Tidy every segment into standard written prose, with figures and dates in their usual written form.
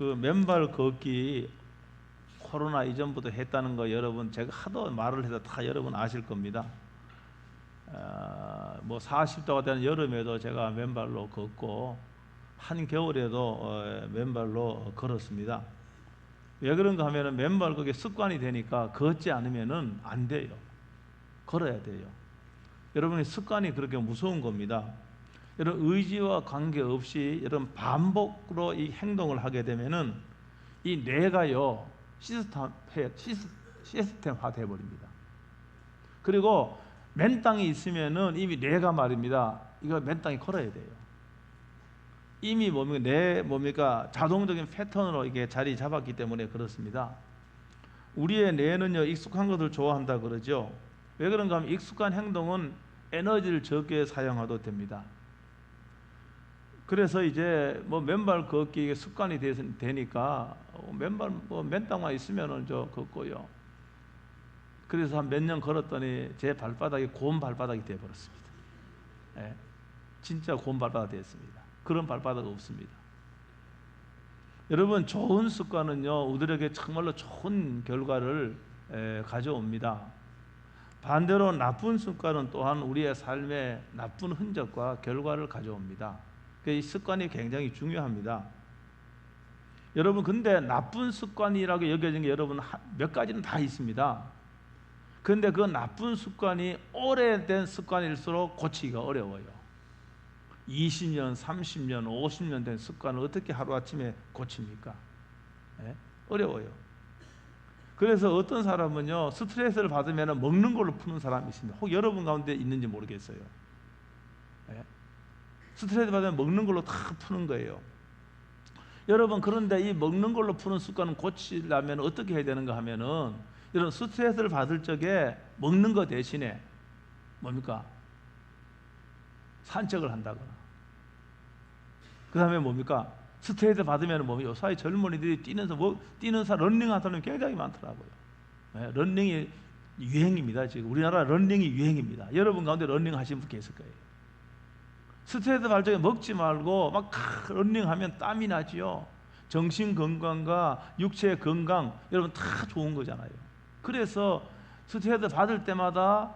그 맨발 걷기 코로나 이전부터 했다는 거 여러분 제가 하도 말을 해서 다 여러분 아실 겁니다. 뭐 40도가 되는 여름에도 제가 맨발로 걷고 한겨울에도 맨발로 걸었습니다. 왜 그런가 하면은 맨발 그게 습관이 되니까 걷지 않으면은 안 돼요. 걸어야 돼요. 여러분의 습관이 그렇게 무서운 겁니다. 여러분 의지와 관계없이 여러분 반복으로 이 행동을 하게 되면은 이 뇌가요 시스템화 돼 버립니다. 그리고 맨 땅에 있으면은 이미 뇌가 말입니다. 이거 맨 땅에 걸어야 돼요. 이미 뭡니까 자동적인 패턴으로 이게 자리 잡았기 때문에 그렇습니다. 우리의 뇌는요 익숙한 것을 좋아한다 그러죠. 왜 그런가 하면 익숙한 행동은 에너지를 적게 사용해도 됩니다. 그래서 이제 뭐 맨발 걷기 습관이 되니까 맨 땅만 있으면은 저 걷고요. 그래서 한 몇 년 걸었더니 제 발바닥이 곰 발바닥이 되어 버렸습니다. 예, 진짜 곰 발바닥이 됐습니다. 그런 발바닥 없습니다. 여러분 좋은 습관은요 우리에게 정말로 좋은 결과를 가져옵니다. 반대로 나쁜 습관은 또한 우리의 삶에 나쁜 흔적과 결과를 가져옵니다. 이 습관이 굉장히 중요합니다. 여러분 근데 나쁜 습관이라고 여겨진 게 여러분 몇 가지는 다 있습니다. 그런데 그 나쁜 습관이 오래된 습관일수록 고치기가 어려워요. 20년, 30년, 50년 된 습관을 어떻게 하루아침에 고칩니까? 네? 어려워요. 그래서 어떤 사람은요 스트레스를 받으면 먹는 걸로 푸는 사람이 있습니다. 혹 여러분 가운데 있는지 모르겠어요. 네? 스트레스 받으면 먹는 걸로 다 푸는 거예요. 여러분 그런데 이 먹는 걸로 푸는 습관을 고치려면 어떻게 해야 되는가 하면은 이런 스트레스를 받을 적에 먹는 것 대신에 뭡니까? 산책을 한다거나 그 다음에 뭡니까? 스트레스 받으면 요사이 젊은이들이 뛰는 사람 런닝하는 사람이 굉장히 많더라고요. 네, 런닝이 유행입니다. 지금 우리나라 런닝이 유행입니다. 여러분 가운데 런닝 하시는 분 계실 거예요. 스트레스 받을 적에 먹지 말고 막 런닝하면 땀이 나지요. 정신 건강과 육체 건강 여러분 다 좋은 거잖아요. 그래서 스트레스 받을 때마다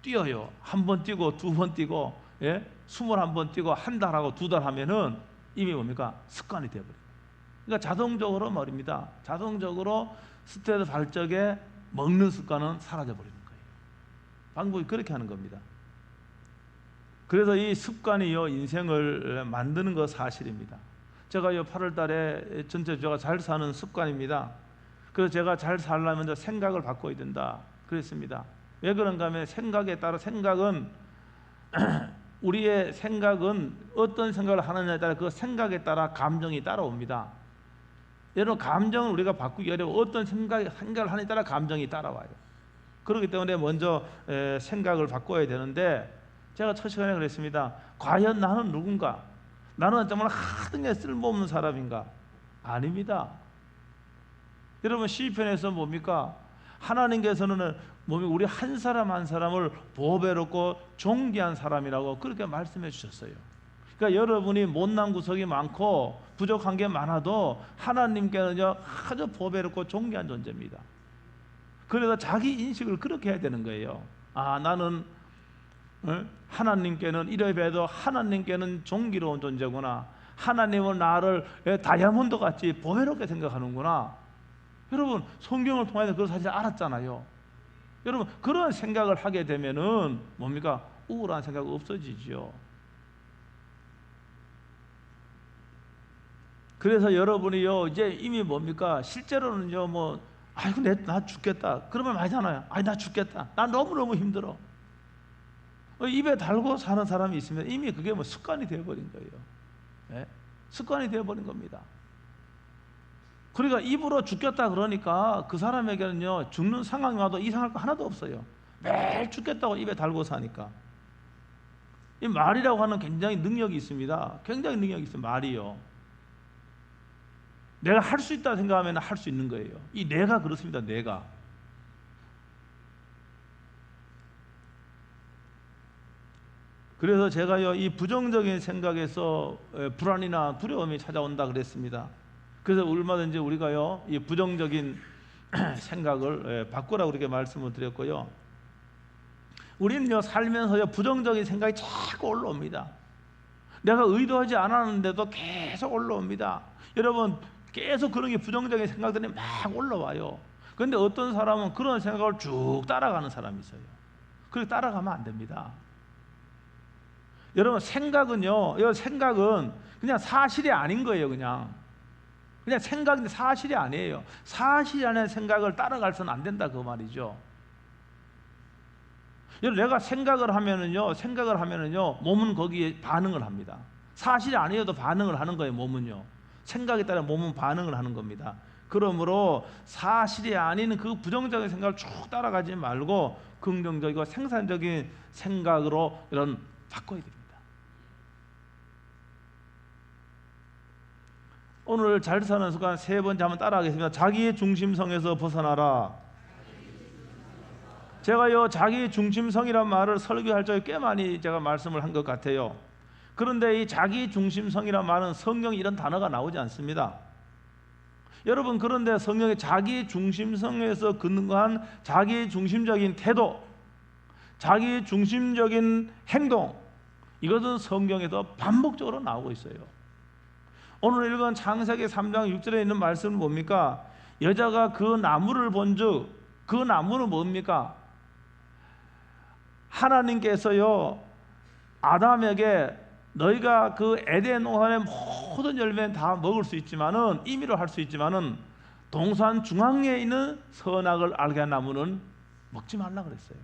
뛰어요. 한 번 뛰고 두 번 뛰고 21번 뛰고 한 달하고 두 달 하면은 이미 뭡니까? 습관이 되어버려요. 그러니까 자동적으로 말입니다. 자동적으로 스트레스 받을 적에 먹는 습관은 사라져버리는 거예요. 방법이 그렇게 하는 겁니다. 그래서 이 습관이요 인생을 만드는 거 사실입니다. 제가요 8월 달에 전체 제가 잘 사는 습관입니다. 그래서 제가 잘 살려면 생각을 바꿔야 된다 그랬습니다. 왜 그런가 하면 생각에 따라 생각은 우리의 생각은 어떤 생각을 하느냐에 따라 그 생각에 따라 감정이 따라옵니다. 여러분 감정은 우리가 바꾸기 어려워. 어떤 생각을 하느냐에 따라 감정이 따라와요. 그렇기 때문에 먼저 생각을 바꿔야 되는데 제가 첫 시간에 그랬습니다. 과연 나는 누군가? 나는 정말 하등에 쓸모없는 사람인가? 아닙니다. 여러분 시편에서 뭡니까? 하나님께서는 우리 한 사람 한 사람을 보배롭고 존귀한 사람이라고 그렇게 말씀해 주셨어요. 그러니까 여러분이 못난 구석이 많고 부족한 게 많아도 하나님께는요 아주 보배롭고 존귀한 존재입니다. 그래서 자기 인식을 그렇게 해야 되는 거예요. 아 나는 하나님께는 이래 봬도 하나님께는 존귀로운 존재구나. 하나님은 나를 다이아몬드 같이 보배롭게 생각하는구나. 여러분 성경을 통해서 그걸 사실 알았잖아요. 여러분 그런 생각을 하게 되면은 뭡니까? 우울한 생각 없어지죠. 그래서 여러분이요 이제 이미 뭡니까? 실제로는요 아이고 나 죽겠다 그러면 말잖아요. 나 죽겠다. 나 너무너무 힘들어. 입에 달고 사는 사람이 있으면 이미 그게 습관이 되어버린 거예요. 네? 습관이 되어버린 겁니다. 그러니까 입으로 죽겠다 그러니까 그 사람에게는요 죽는 상황이 와도 이상할 거 하나도 없어요. 매일 죽겠다고 입에 달고 사니까. 이 말이라고 하는 굉장히 능력이 있습니다. 굉장히 능력이 있어요. 말이요. 내가 할 수 있다 생각하면 할 수 있는 거예요. 이 뇌가 그렇습니다. 뇌가. 그래서 제가요 이 부정적인 생각에서 불안이나 두려움이 찾아온다 그랬습니다. 그래서 얼마든지 우리가요, 이 부정적인 생각을 바꾸라고 그렇게 말씀을 드렸고요. 우리는요, 살면서요, 부정적인 생각이 자꾸 올라옵니다. 내가 의도하지 않았는데도 계속 올라옵니다. 여러분, 계속 그런 게 부정적인 생각들이 막 올라와요. 그런데 어떤 사람은 그런 생각을 쭉 따라가는 사람이 있어요. 그렇게 따라가면 안 됩니다. 여러분, 생각은요, 생각은 그냥 사실이 아닌 거예요. 그냥 생각인데 사실이 아니에요. 사실이 아닌 생각을 따라갈서는 안 된다, 그 말이죠. 여러분, 내가 생각을 하면은요, 몸은 거기에 반응을 합니다. 사실이 아니어도 반응을 하는 거예요. 몸은요, 생각에 따라 몸은 반응을 하는 겁니다. 그러므로 사실이 아닌 그 부정적인 생각을 쭉 따라가지 말고 긍정적이고 생산적인 생각으로 이런 바꿔야 됩니다. 오늘 잘 사는 습관 세 번째 한번 따라하겠습니다. 자기 중심성에서 벗어나라. 제가요, 자기 중심성이란 말을 설교할 적에 꽤 많이 제가 말씀을 한 것 같아요. 그런데 이 자기 중심성이란 말은 성경에 이런 단어가 나오지 않습니다. 여러분, 그런데 성경에 자기 중심성에서 근거한 자기 중심적인 태도, 자기 중심적인 행동, 이것은 성경에도 반복적으로 나오고 있어요. 오늘 읽은 창세기 3장 6절에 있는 말씀은 뭡니까? 여자가 그 나무를 본즉 그 나무는 뭡니까? 하나님께서요, 아담에게 너희가 그 에덴 동산의 모든 열매는 다 먹을 수 있지만은, 임의로 할 수 있지만은 동산 중앙에 있는 선악을 알게 한 나무는 먹지 말라 그랬어요.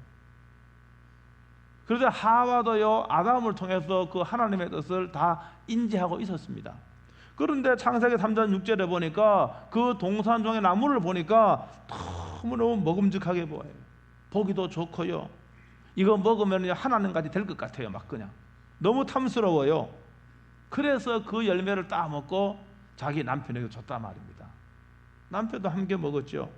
그런데 하와도요, 아담을 통해서 그 하나님의 뜻을 다 인지하고 있었습니다. 그런데 창세기 3장 6절에 보니까 그 동산 중의 나무를 보니까 너무너무 먹음직하게 보여요. 보기도 좋고요, 이거 먹으면 하나님까지 될 것 같아요. 막 그냥 너무 탐스러워요. 그래서 그 열매를 따먹고 자기 남편에게 줬단 말입니다. 남편도 함께 먹었죠.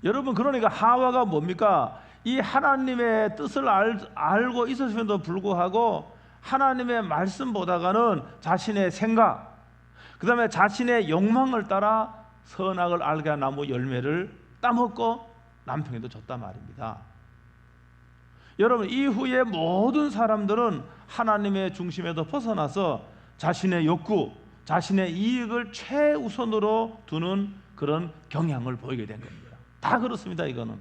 여러분, 그러니까 하와가 뭡니까? 이 하나님의 뜻을 알고 있었음에도 불구하고 하나님의 말씀 보다가는 자신의 생각, 그 다음에 자신의 욕망을 따라 선악을 알게 한 나무 열매를 따먹고 남편에도 줬단 말입니다. 여러분, 이후에 모든 사람들은 하나님의 중심에서 벗어나서 자신의 욕구, 자신의 이익을 최우선으로 두는 그런 경향을 보이게 된 겁니다. 다 그렇습니다. 이거는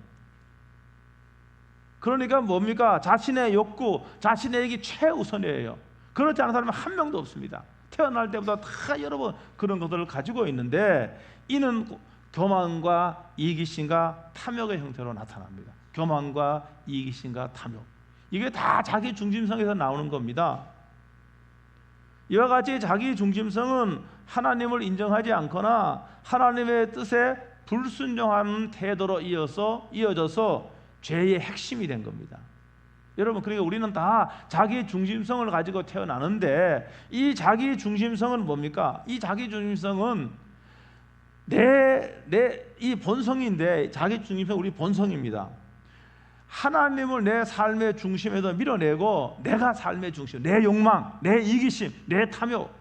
그러니까 뭡니까? 자신의 욕구, 자신의 이익이 최우선이에요. 그렇지 않은 사람은 한 명도 없습니다. 태어날 때부터 다 여러분 그런 것들을 가지고 있는데, 이는 교만과 이기심과 탐욕의 형태로 나타납니다. 교만과 이기심과 탐욕, 이게 다 자기 중심성에서 나오는 겁니다. 이와 같이 자기 중심성은 하나님을 인정하지 않거나 하나님의 뜻에 불순종하는 태도로 이어져서 죄의 핵심이 된 겁니다. 여러분, 그러니까 우리는 다 자기 중심성을 가지고 태어나는데, 이 자기 중심성은 뭡니까? 이 자기 중심성은 이 본성인데, 자기 중심성 우리 본성입니다. 하나님을 내 삶의 중심에서 밀어내고 내가 삶의 중심, 내 욕망, 내 이기심, 내 탐욕,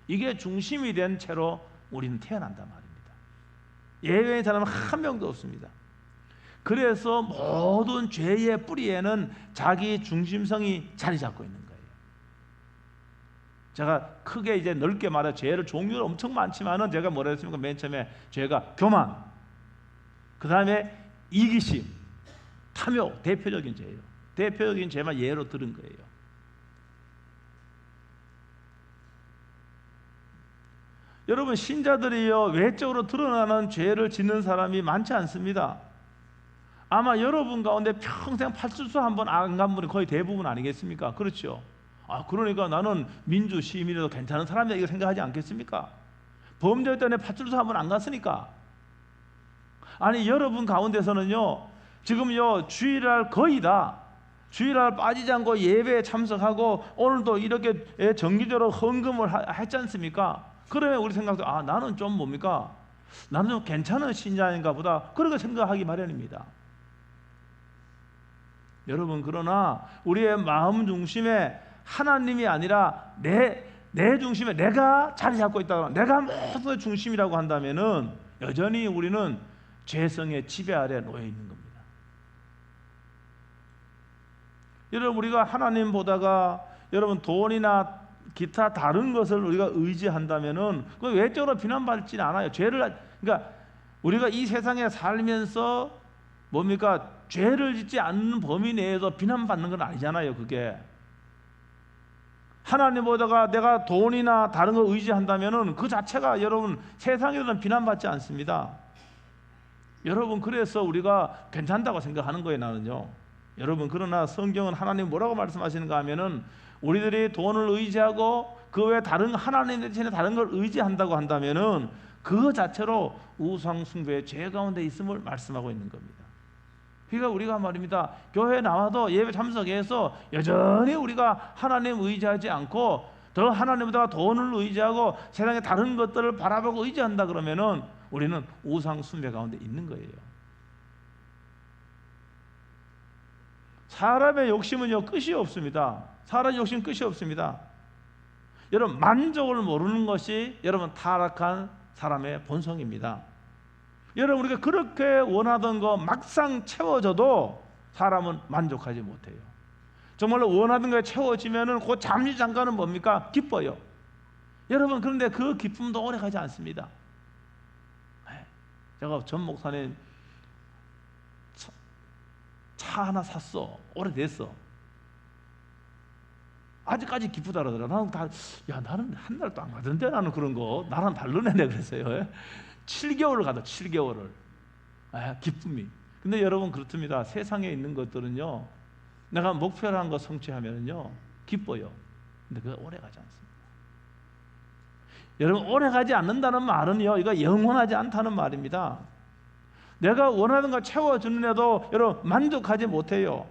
이게 중심이 된 채로 우리는 태어난단 말입니다. 예외인 사람은 한 명도 없습니다. 그래서 모든 죄의 뿌리에는 자기 중심성이 자리 잡고 있는 거예요. 제가 크게 이제 넓게 말해 죄를 종류는 엄청 많지만은, 제가 뭐라 했습니까? 맨 처음에 죄가 교만, 그 다음에 이기심, 탐욕, 대표적인 죄예요. 대표적인 죄만 예로 들은 거예요. 여러분, 신자들이요, 외적으로 드러나는 죄를 짓는 사람이 많지 않습니다. 아마 여러분 가운데 평생 파출소 한번 안 간 분이 거의 대부분 아니겠습니까? 그렇죠? 그러니까 나는 민주 시민에도 괜찮은 사람이다 이렇게 생각하지 않겠습니까? 범죄 때문에 파출소 한번 안 갔으니까. 아니, 여러분 가운데서는요, 지금요 주일날 거의 다 주일날 빠지지 않고 예배에 참석하고 오늘도 이렇게 정기적으로 헌금을 했지 않습니까? 그러면 우리 생각도 나는 좀 뭡니까? 나는 좀 괜찮은 신자인가 보다, 그렇게 생각하기 마련입니다. 여러분, 그러나 우리의 마음 중심에 하나님이 아니라 내 중심에 내가 자리 잡고 있다고, 내가 모든 중심이라고 한다면은 여전히 우리는 죄성의 지배 아래 놓여 있는 겁니다. 여러분, 우리가 하나님 보다가 여러분 돈이나 기타 다른 것을 우리가 의지한다면은 그 외적으로 비난받지는 않아요. 그러니까 우리가 이 세상에 살면서 뭡니까? 죄를 짓지 않는 범위 내에서 비난받는 건 아니잖아요. 그게 하나님 보다가 내가 돈이나 다른 걸 의지한다면은 그 자체가 여러분 세상에서는 비난받지 않습니다. 여러분, 그래서 우리가 괜찮다고 생각하는 거예요. 나는요. 여러분, 그러나 성경은 하나님 뭐라고 말씀하시는가 하면은 우리들이 돈을 의지하고 그 외에 다른 하나님 대신에 다른 걸 의지한다고 한다면은 그 자체로 우상 숭배의 죄 가운데 있음을 말씀하고 있는 겁니다. 그러니까 우리가 말입니다, 교회에 나와도 예배 참석해서 여전히 우리가 하나님 의지하지 않고 더 하나님보다 돈을 의지하고 세상의 다른 것들을 바라보고 의지한다 그러면은 우리는 우상 숭배 가운데 있는 거예요. 사람의 욕심은요 끝이 없습니다. 사람의 욕심 끝이 없습니다. 여러분, 만족을 모르는 것이 여러분 타락한 사람의 본성입니다. 여러분, 우리가 그렇게 원하던 거 막상 채워져도 사람은 만족하지 못해요. 정말로 원하던 거에 채워지면은 그 잠시 잠깐은 뭡니까? 기뻐요. 여러분, 그런데 그 기쁨도 오래 가지 않습니다. 제가 전 목사님 차 하나 샀어. 오래됐어. 아직까지 기쁘다 그러더라. 나는 한 달도 안 가던데, 나는 그런 거 나랑 다르네 그랬어요. 7개월을 가다 7개월을 기쁨이. 근데 여러분 그렇습니다. 세상에 있는 것들은요, 내가 목표로 한 거 성취하면은요 기뻐요. 근데 그게 오래 가지 않습니다. 여러분, 오래 가지 않는다는 말은요, 이거 영원하지 않다는 말입니다. 내가 원하는 거 채워주는데도 여러분 만족하지 못해요.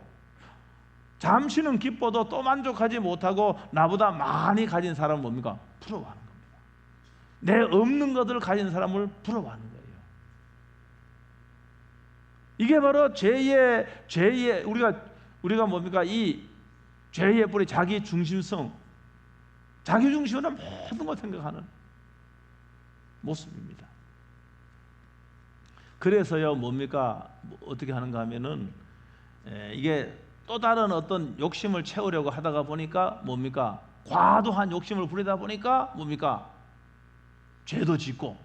잠시는 기뻐도 또 만족하지 못하고 나보다 많이 가진 사람은 뭡니까? 부러워하는 겁니다. 내 없는 것들을 가진 사람을 부러워하는 거예요. 이게 바로 죄의 우리가 뭡니까? 이 죄의 뿌리, 자기 중심성, 자기 중심으로 모든 걸 생각하는 모습입니다. 그래서요 뭡니까? 어떻게 하는가 하면은 이게 또 다른 어떤 욕심을 채우려고 하다가 보니까 뭡니까? 과도한 욕심을 부리다 보니까 뭡니까? 죄도 짓고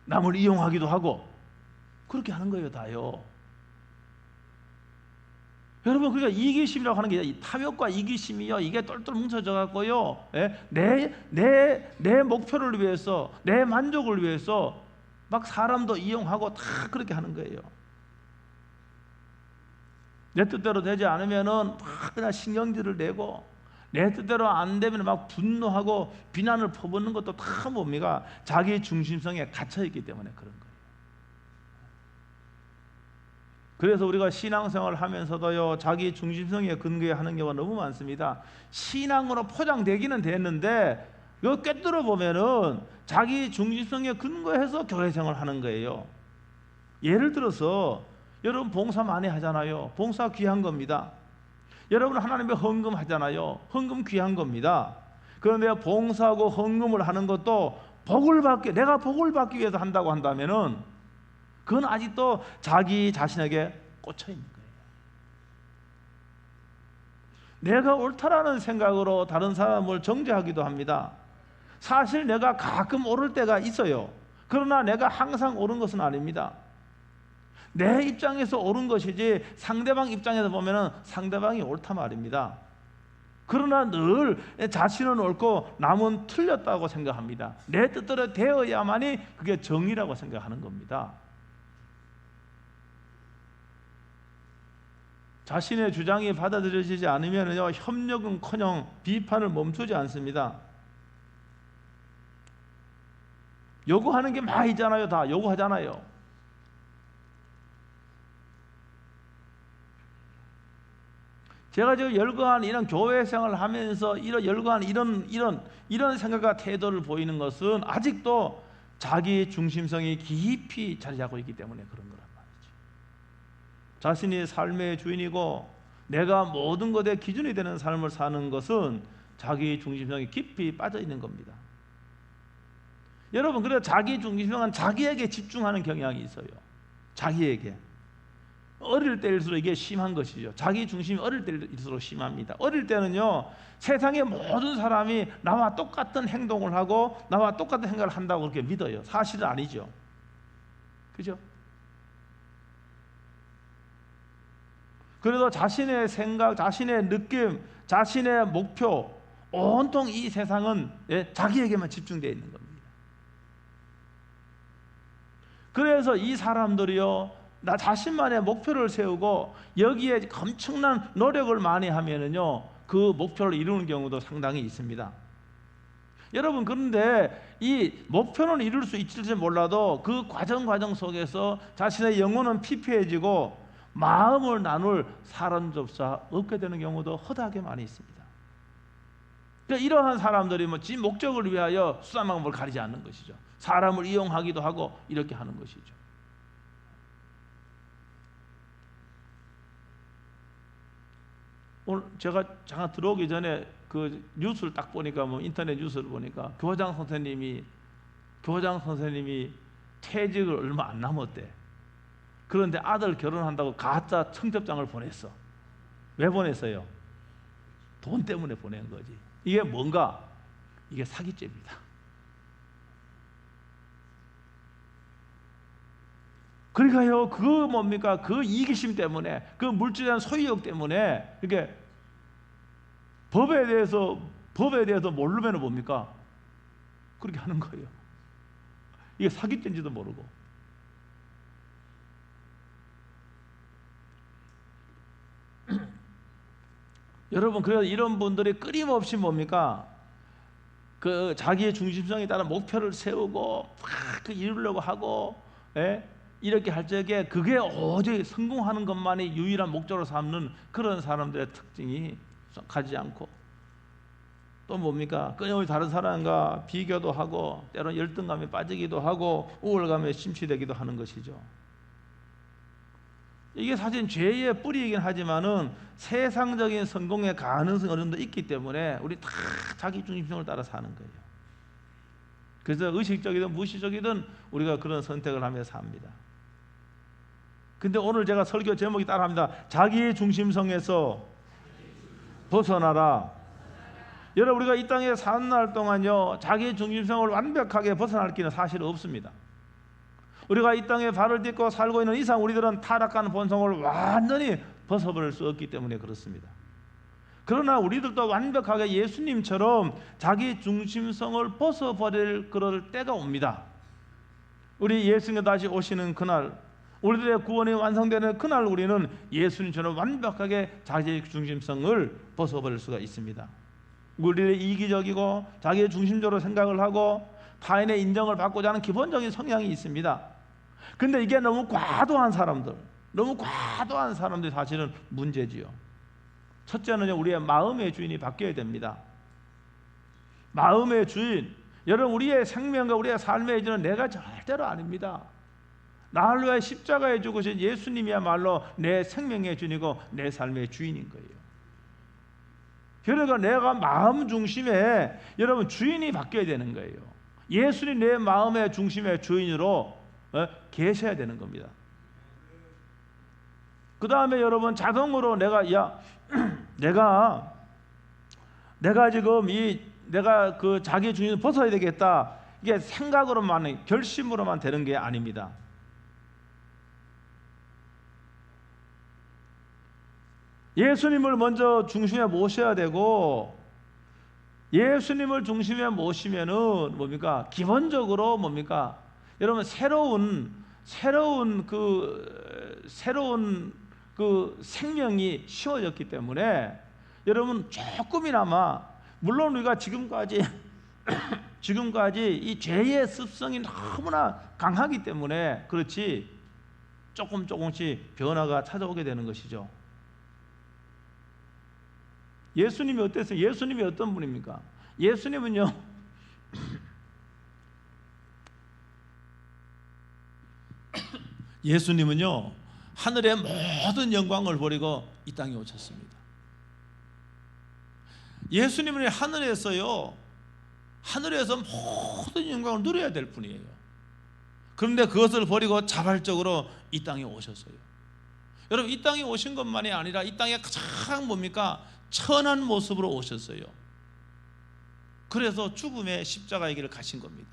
남을 이용하기도 하고 그렇게 하는 거예요, 다요. 여러분, 그러니까 이기심이라고 하는 게, 이 탐욕과 이기심이요, 이게 똘똘 뭉쳐져 갖고요, 내 목표를 위해서, 내 만족을 위해서 막 사람도 이용하고 다 그렇게 하는 거예요. 내 뜻대로 되지 않으면은 막 그냥 신경질을 내고, 내 뜻대로 안 되면 막 분노하고 비난을 퍼붓는 것도 다 뭡니까? 자기 중심성에 갇혀 있기 때문에 그런 거예요. 그래서 우리가 신앙생활을 하면서도요, 자기 중심성에 근거해 하는 경우가 너무 많습니다. 신앙으로 포장되기는 됐는데 이거 꿰뚫어 보면은 자기 중심성에 근거해서 교회생활을 하는 거예요. 예를 들어서 여러분 봉사 많이 하잖아요. 봉사 귀한 겁니다. 여러분 하나님의 헌금 하잖아요. 헌금 귀한 겁니다. 그런데 봉사하고 헌금을 하는 것도 내가 복을 받기 위해서 한다고 한다면은 그건 아직도 자기 자신에게 꽂혀 있는 거예요. 내가 옳다라는 생각으로 다른 사람을 정죄하기도 합니다. 사실 내가 가끔 옳을 때가 있어요. 그러나 내가 항상 옳은 것은 아닙니다. 내 입장에서 옳은 것이지 상대방 입장에서 보면은 상대방이 옳다 말입니다. 그러나 늘 자신은 옳고 남은 틀렸다고 생각합니다. 내 뜻대로 되어야만이 그게 정의라고 생각하는 겁니다. 자신의 주장이 받아들여지지 않으면요, 협력은커녕 비판을 멈추지 않습니다. 요구하는 게 많이 있잖아요. 다 요구하잖아요. 제가 지금 열거한 이런 교회 생활을 하면서 열거한 이런 생각과 태도를 보이는 것은 아직도 자기 중심성이 깊이 자리 잡고 있기 때문에 그런 거란 말이죠. 자신이 삶의 주인이고 내가 모든 것의 기준이 되는 삶을 사는 것은 자기 중심성이 깊이 빠져 있는 겁니다. 여러분, 그래서 자기 중심성은 자기에게 집중하는 경향이 있어요. 자기에게. 어릴 때일수록 이게 심한 것이죠. 자기 중심이 어릴 때일수록 심합니다. 어릴 때는요, 세상의 모든 사람이 나와 똑같은 행동을 하고 나와 똑같은 생각을 한다고 그렇게 믿어요. 사실은 아니죠. 그죠? 그래도 자신의 생각, 자신의 느낌, 자신의 목표, 온통 이 세상은 자기에게만 집중되어 있는 겁니다. 그래서 이 사람들이요, 나 자신만의 목표를 세우고 여기에 엄청난 노력을 많이 하면은요, 그 목표를 이루는 경우도 상당히 있습니다. 여러분, 그런데 이 목표는 이룰 수 있을지 몰라도 그 과정 속에서 자신의 영혼은 피폐해지고 마음을 나눌 사람조차 없게 되는 경우도 허다하게 많이 있습니다. 그러니까 이러한 사람들이 지 목적을 위하여 수단방법을 가리지 않는 것이죠. 사람을 이용하기도 하고 이렇게 하는 것이죠. 오늘 제가 잠깐 들어오기 전에 그 뉴스를 딱 보니까, 인터넷 뉴스를 보니까 교장 선생님이 퇴직을 얼마 안 남았대. 그런데 아들 결혼한다고 가짜 청첩장을 보냈어. 왜 보냈어요? 돈 때문에 보낸 거지. 이게 뭔가? 이게 사기죄입니다. 그러니까요, 그 뭡니까? 그 이기심 때문에, 그 물질에 대한 소유욕 때문에, 이게 법에 대해서 모르면 뭡니까? 그렇게 하는 거예요. 이게 사기죄인지도 모르고. 여러분, 그래서 이런 분들이 끊임없이 뭡니까? 그 자기의 중심성에 따라 목표를 세우고 막 이루려고 하고, 이렇게 할 적에 그게 오직 성공하는 것만이 유일한 목적으로 삼는 그런 사람들의 특징이 가지 않고, 또 뭡니까? 끊임없이 다른 사람과 비교도 하고 때로는 열등감에 빠지기도 하고 우월감에 심취되기도 하는 것이죠. 이게 사실 죄의 뿌리이긴 하지만은 세상적인 성공의 가능성이 어느 정도 있기 때문에 우리 다 자기 중심성을 따라 사는 거예요. 그래서 의식적이든 무의식적이든 우리가 그런 선택을 하며 삽니다. 근데 오늘 제가 설교 제목이 따라합니다. 자기 중심성에서 벗어나라. 여러분, 우리가 이 땅에 사는 날 동안요, 자기 중심성을 완벽하게 벗어날 길은 사실 없습니다. 우리가 이 땅에 발을 딛고 살고 있는 이상 우리들은 타락한 본성을 완전히 벗어버릴 수 없기 때문에 그렇습니다. 그러나 우리들도 완벽하게 예수님처럼 자기 중심성을 벗어버릴 그럴 때가 옵니다. 우리 예수님 다시 오시는 그날, 우리들의 구원이 완성되는 그날 우리는 예수님처럼 완벽하게 자기 중심성을 벗어버릴 수가 있습니다. 우리의 이기적이고 자기 중심적으로 생각을 하고 타인의 인정을 받고자 하는 기본적인 성향이 있습니다. 근데 이게 너무 과도한 사람들이 사실은 문제지요. 첫째는요, 우리의 마음의 주인이 바뀌어야 됩니다. 마음의 주인, 여러분, 우리의 생명과 우리의 삶의 주인은 내가 절대로 아닙니다. 나를 위해 십자가에 죽으신 예수님이야말로 내 생명의 주인이고 내 삶의 주인인 거예요. 그러니까 내가 마음 중심에 여러분 주인이 바뀌어야 되는 거예요. 예수님 내 마음의 중심의 주인으로 계셔야 되는 겁니다. 그 다음에 여러분 자동으로 내가 지금 내가 그 자기 주인을 벗어야 되겠다, 이게 생각으로만 결심으로만 되는 게 아닙니다. 예수님을 먼저 중심에 모셔야 되고, 예수님을 중심에 모시면은 뭡니까? 기본적으로 뭡니까? 여러분 새로운 그 생명이 쉬워졌기 때문에 여러분 조금이나마, 물론 우리가 지금까지 이 죄의 습성이 너무나 강하기 때문에 그렇지 조금씩 변화가 찾아오게 되는 것이죠. 예수님이 어땠어요? 예수님이 어떤 분입니까? 예수님은요, 예수님은요 하늘의 모든 영광을 버리고 이 땅에 오셨습니다. 예수님은 하늘에서 모든 영광을 누려야 될 분이에요. 그런데 그것을 버리고 자발적으로 이 땅에 오셨어요. 여러분, 이 땅에 오신 것만이 아니라 이 땅에 가장 뭡니까? 천한 모습으로 오셨어요. 그래서 죽음의 십자가의 길을 가신 겁니다.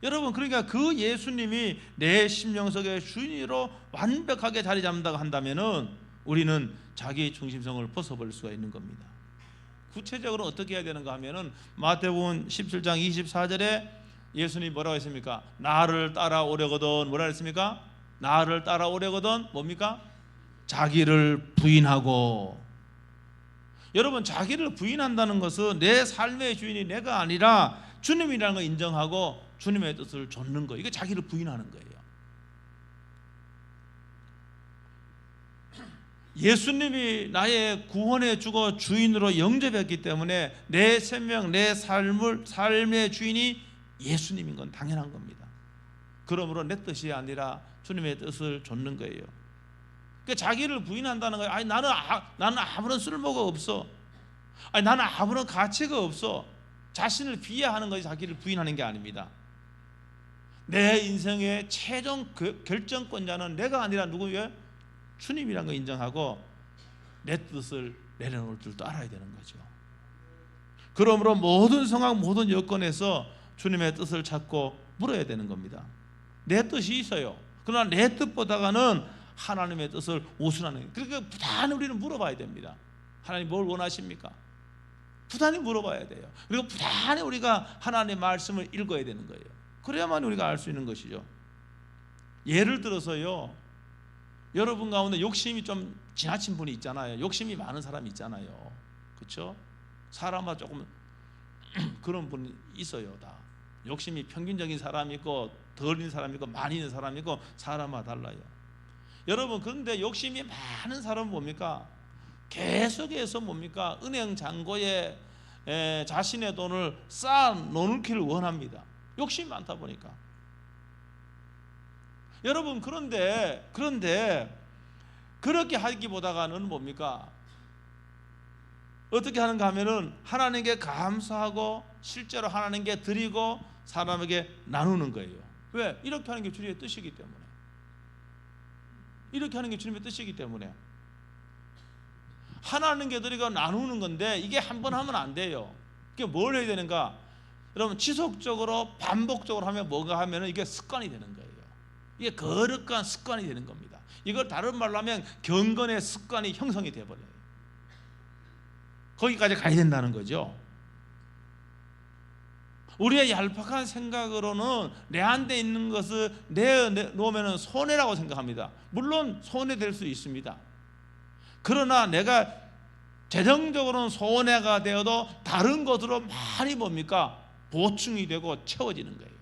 여러분, 그러니까 그 예수님이 내 심령속의 주인으로 완벽하게 자리 잡는다고 한다면은 우리는 자기 중심성을 벗어버릴 수가 있는 겁니다. 구체적으로 어떻게 해야 되는가 하면은 마태복음 17장 24절에 예수님이 뭐라고 했습니까? 나를 따라오려거든 뭐라 했습니까? 나를 따라오려거든 뭡니까? 자기를 부인하고. 여러분, 자기를 부인한다는 것은 내 삶의 주인이 내가 아니라 주님이라는 걸 인정하고 주님의 뜻을 좇는 거예요. 이게 자기를 부인하는 거예요. 예수님이 나의 구원의 주고 주인으로 영접했기 때문에 내 생명, 내 삶의 주인이 예수님인 건 당연한 겁니다. 그러므로 내 뜻이 아니라 주님의 뜻을 좇는 거예요. 그러니까 자기를 부인한다는 거예요. 아니, 나는 아무런 쓸모가 없어. 아니, 나는 아무런 가치가 없어. 자신을 비하하는 것이 자기를 부인하는 게 아닙니다. 내 인생의 최종 결정권자는 내가 아니라 누구예요? 주님이라는 걸 인정하고 내 뜻을 내려놓을 줄도 알아야 되는 거죠. 그러므로 모든 상황, 모든 여건에서 주님의 뜻을 찾고 물어야 되는 겁니다. 내 뜻이 있어요. 그러나 내 뜻보다는 하나님의 뜻을 우선하는 거예요. 그러니까 부단히 우리는 물어봐야 됩니다. 하나님 뭘 원하십니까? 부단히 물어봐야 돼요. 그리고 부단히 우리가 하나님의 말씀을 읽어야 되는 거예요. 그래야만 우리가 알 수 있는 것이죠. 예를 들어서요, 여러분 가운데 욕심이 좀 지나친 분이 있잖아요. 욕심이 많은 사람이 있잖아요. 그렇죠? 사람마다 조금 그런 분이 있어요. 다 욕심이 평균적인 사람이 있고 덜 있는 사람이 있고 많이 있는 사람이 있고 사람마다 달라요. 여러분, 그런데 욕심이 많은 사람은 뭡니까? 계속해서 뭡니까? 은행 잔고에 자신의 돈을 쌓아 놓기를 원합니다. 욕심이 많다 보니까. 여러분, 그런데 그렇게 하기보다는 뭡니까? 어떻게 하는가 하면은 하나님께 감사하고 실제로 하나님께 드리고 사람에게 나누는 거예요. 왜? 이렇게 하는 게 주님의 뜻이기 때문에. 이렇게 하는 게 주님의 뜻이기 때문에. 하나님께 드리고 나누는 건데 이게 한 번 하면 안 돼요. 이게 뭘 해야 되는가? 여러분, 지속적으로 반복적으로 하면 뭐가 하면은 이게 습관이 되는 거예요. 이게 거룩한 습관이 되는 겁니다. 이걸 다른 말로 하면 경건의 습관이 형성이 되어버려요. 거기까지 가야 된다는 거죠. 우리의 얄팍한 생각으로는 내한테 있는 것을 내놓으면 손해라고 생각합니다. 물론 손해될 수 있습니다. 그러나 내가 재정적으로는 손해가 되어도 다른 것으로 많이 뭡니까? 보충이 되고 채워지는 거예요.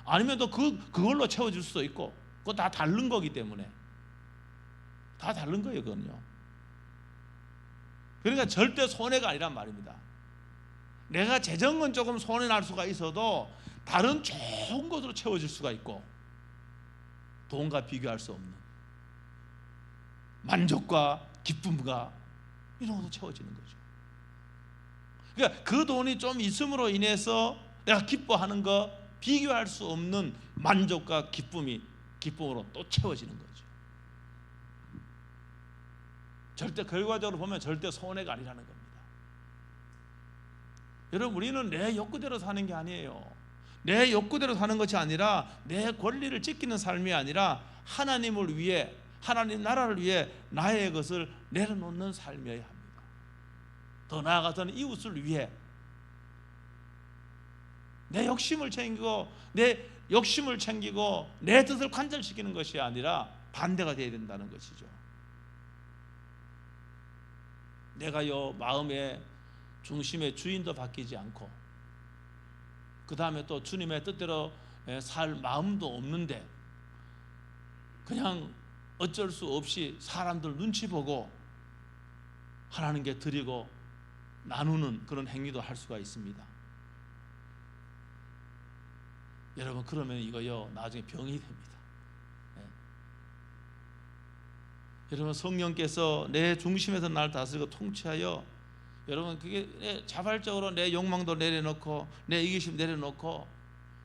아니면 또 그걸로 채워질 수도 있고, 그거 다 다른 거기 때문에. 다 다른 거예요, 그건요. 그러니까 절대 손해가 아니란 말입니다. 내가 재정은 조금 손해 날 수가 있어도 다른 좋은 것으로 채워질 수가 있고, 돈과 비교할 수 없는 만족과 기쁨과 이런 것도 채워지는 거죠. 그러니까 그 돈이 좀 있음으로 인해서 내가 기뻐하는 거 비교할 수 없는 만족과 기쁨으로 또 채워지는 거죠. 절대 결과적으로 보면 절대 손해가 아니라는 겁니다. 여러분, 우리는 내 욕구대로 사는 게 아니에요. 내 욕구대로 사는 것이 아니라 내 권리를 지키는 삶이 아니라 하나님을 위해, 하나님 나라를 위해 나의 것을 내려놓는 삶이어야 합니다. 더 나아가서는 이웃을 위해 내 욕심을 챙기고 내 뜻을 관철시키는 것이 아니라 반대가 되어야 된다는 것이죠. 내가요 마음의 중심의 주인도 바뀌지 않고 그 다음에 또 주님의 뜻대로 살 마음도 없는데 그냥 어쩔 수 없이 사람들 눈치 보고 하나님께 드리고 나누는 그런 행위도 할 수가 있습니다. 여러분, 그러면 이거요 나중에 병이 됩니다. 여러분 성령께서 내 중심에서 날 다스리고 통치하여 여러분 그게 자발적으로 내 욕망도 내려놓고 내 이기심 내려놓고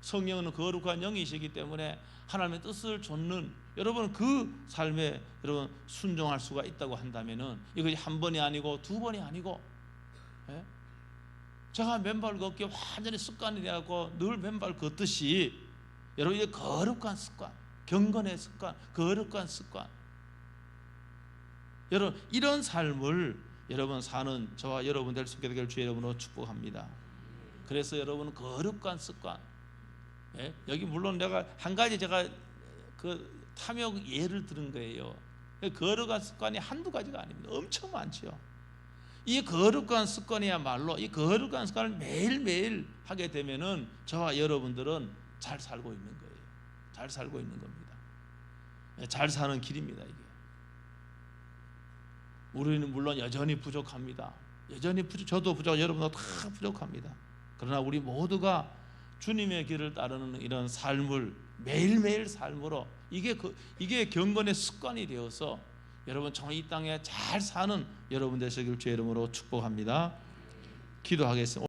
성령은 거룩한 영이시기 때문에 하나님의 뜻을 좇는 여러분 그 삶에 여러분 순종할 수가 있다고 한다면은 이것이 한 번이 아니고 두 번이 아니고 예? 제가 맨발 걷기 완전히 습관이 되어서 늘 맨발 걷듯이 여러분 이게 거룩한 습관, 경건의 습관, 거룩한 습관 여러분 이런 삶을 여러분 사는 저와 여러분 될 수 있게 되기를 주의 이름으로 축복합니다. 그래서 여러분 거룩한 습관 예? 여기 물론 내가 한 가지 제가 그 탐욕 예를 들은 거예요. 거룩한 습관이 한두 가지가 아닙니다. 엄청 많죠. 이 거룩한 습관이야말로 이 거룩한 습관을 매일매일 하게 되면은 저와 여러분들은 잘 살고 있는 거예요. 잘 살고 있는 겁니다. 잘 사는 길입니다. 이게 우리는 물론 여전히 부족합니다. 여전히 저도 부족하고 여러분도 다 부족합니다. 그러나 우리 모두가 주님의 길을 따르는 이런 삶을 매일매일 삶으로 이게 경건의 습관이 되어서 여러분 정말 이 땅에 잘 사는 여러분 되시길 주의 이름으로 축복합니다. 기도하겠습니다.